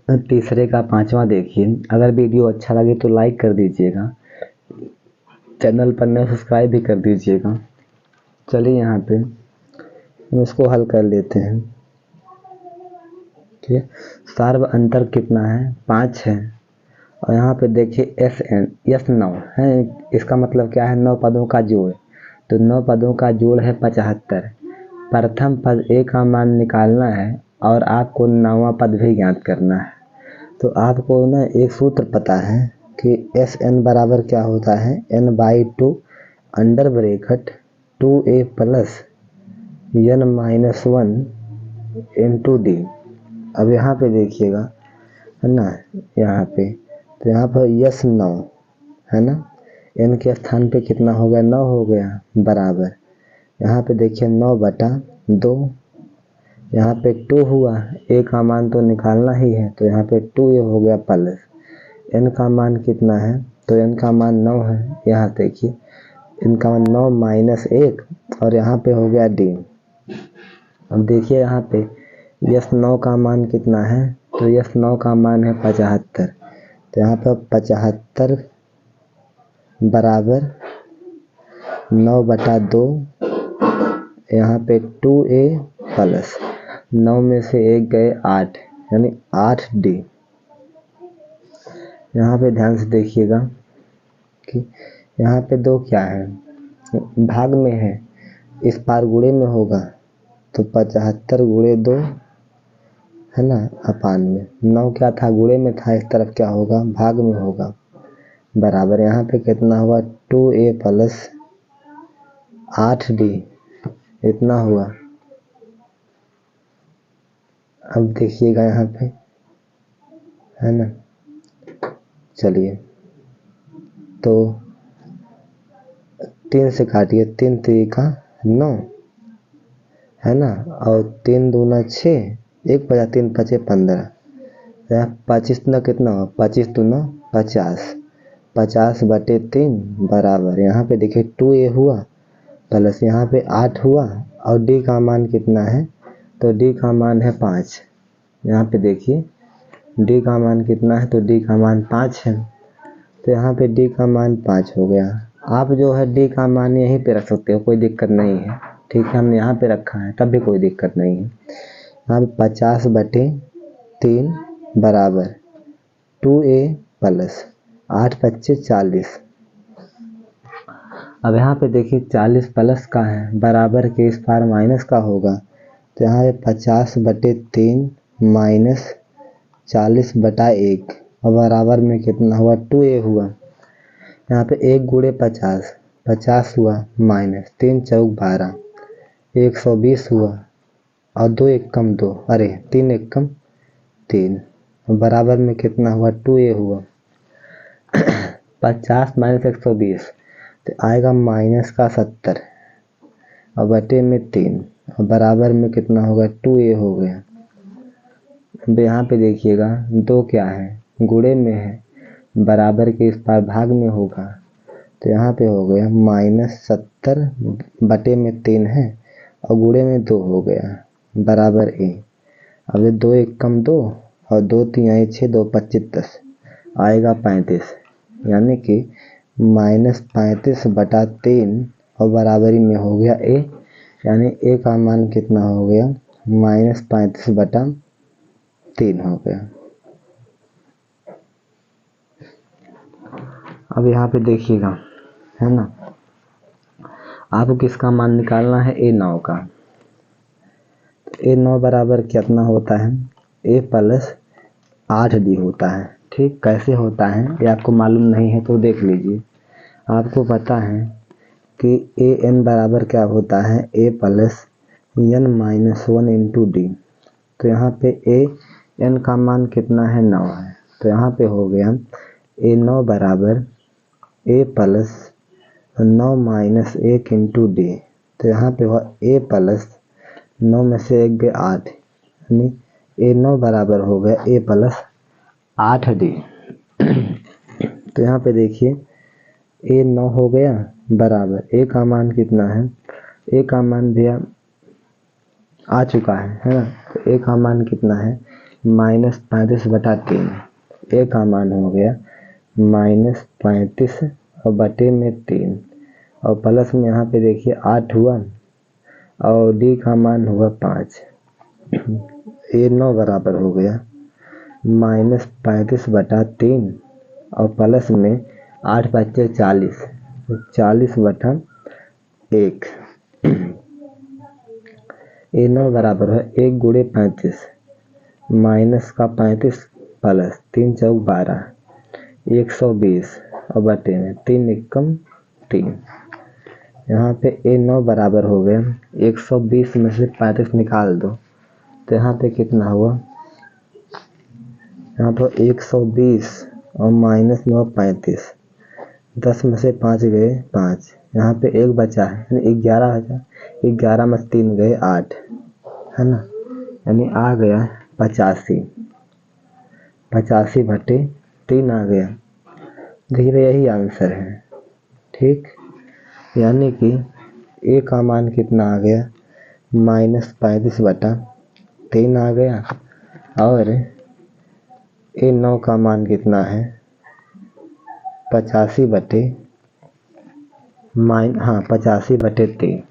तीसरे का पांचवा देखिए। अगर वीडियो अच्छा लगे तो लाइक कर दीजिएगा, चैनल पर नए सब्सक्राइब भी कर दीजिएगा। चलिए यहाँ पे हम इसको हल कर लेते हैं। ठीक है, सार्व अंतर कितना है? 5 है। और यहाँ पे देखिए एस 9 है। इसका मतलब क्या है? 9 पदों का जोड़। तो 9 पदों का जोड़ है 75। प्रथम पद ए का मान निकालना है और आपको 9वां पद भी ज्ञात करना है। तो आपको ना एक सूत्र पता है कि एस एन बराबर क्या होता है? n/2 under bracket 2a plus n-1 into D. अब यहाँ पे देखिएगा, है ना, यहाँ पे तो यहाँ पर यस 9 है ना, n के स्थान पे कितना हो गया? 9 हो गया, बराबर यहाँ पे देखिए 9/2। यहाँ पे 2 हुआ, a का मान तो निकालना ही है, तो यहाँ पे 2a हो गया प्लस n का मान कितना है? तो n का मान 9 है। यहाँ देखिए इनका मान 9 माइनस 1 और यहाँ पे हो गया d। अब देखिए यहाँ पे यस 9 का मान कितना है? तो यस 9 का मान है 75। तो यहाँ पर 75 बराबर 9/2, यहाँ पे 2a प्लस 9 में से 1 गए 8, यानी 8d। यहाँ पे ध्यान से देखिएगा कि यहाँ पे 2 क्या है? भाग में है, इस पार गुणे में होगा, तो 75 गुणे 2 है ना, अपान में 9 क्या था? गुणे में था, इस तरफ क्या होगा? भाग में होगा, बराबर यहाँ पे कितना हुआ? 2a प्लस 8d, इतना हुआ। अब देखिएगा यहाँ पे, है ना, चलिए तो 3 से काटिए, 3 3 का 9 है ना, और 3 दूना 6, 1 बचा 3 5 15, 25 ना कितना हो? 25 दूना 50, 50/3 बराबर यहाँ पे देखिए 2a हुआ प्लस यहाँ पे 8 हुआ और d का मान कितना है? तो d का मान है 5। यहाँ पे देखिए d का मान कितना है? तो d का मान 5 है। तो यहाँ पे d का मान 5 हो गया। आप जो है d का मान यहीं पे रख सकते हो, कोई दिक्कत नहीं है। ठीक है, हमने यहाँ पे रखा है तब भी कोई दिक्कत नहीं है। यहाँ पे 50/3 बराबर 2a प्लस 8 25 40। अब यहाँ पे देखिए 40 प्लस का है, बराबर के इस पार माइनस का होगा, तो यहाँ पे 50/3 माइनस 40/1 और बराबर में कितना हुआ? 2a हुआ। यहाँ पे 1 गुणे 50, 50 हुआ माइनस 3 चौक 12, 120 हुआ और 2 एकम 2, अरे 3 एकम 3, बराबर में कितना हुआ? 2a हुआ। 50 माइनस 120 तो आएगा माइनस का 70 और बटे में 3 और बराबर में कितना होगा? 2a हो गया। अब यहाँ पे देखिएगा 2 क्या है? गुणे में है, बराबर के इस पार भाग में होगा, तो यहाँ पे हो गया -70 बटे में 3 है और गुणे में 2 हो गया, बराबर a। अब 2 एकम 2 और 2 3 6, 2 25 10, आएगा 35, यानी कि -35/3 और बराबरी में हो गया a, यानी a का मान कितना हो गया? -35/3 हो गया। अब यहाँ पे देखिएगा, है ना, आपको किसका मान निकालना है? a9 का। तो a9 बराबर कितना होता है? a प्लस 8d होता है। ठीक, कैसे होता है ये आपको मालूम नहीं है तो देख लीजिए। आपको पता है कि an बराबर क्या होता है? a plus n-1 into D. तो यहाँ पे an का मान कितना है? 9 है। तो यहाँ पे हो गया a9 बराबर a plus 9 minus 1 into D. तो यहाँ पे हुआ a प्लस 9 में से 1 गए 8, यानी a9 बराबर हो गया a प्लस 8d। तो यहाँ पे देखिए a9 हो गया बराबर a का मान कितना है? a का मान भैया आ चुका है ना, तो a का मान कितना है? -35/3। ए का मान हो गया -35 और बटे में 3 और प्लस में यहाँ पे देखिए 8 हुआ और डी का मान हुआ 5। ए 9 बराबर हो गया -35/3 और प्लस में 8 बचे 40, 40/1। ए 9 बराबर है 1 गुणे 35 माइनस का 35 प्लस 3 चौक 12, 120 और बटे में 3 एकम 3। यहाँ पे ए 9 बराबर हो गया 120 में से 35 निकाल दो तो यहाँ पे कितना हुआ, यहाँ पर 120 और माइनस में 35, 10 में से 5 गए 5, यहाँ पे 1 बचा है यानी 11 बचा, 11 में 3 गए 8 है ना, यानी आ गया 85/3 आ गया। देखिए यही आंसर है। ठीक, यानी कि ए का मान कितना आ गया -35/3 आ गया और ए 9 का मान कितना है 85/3।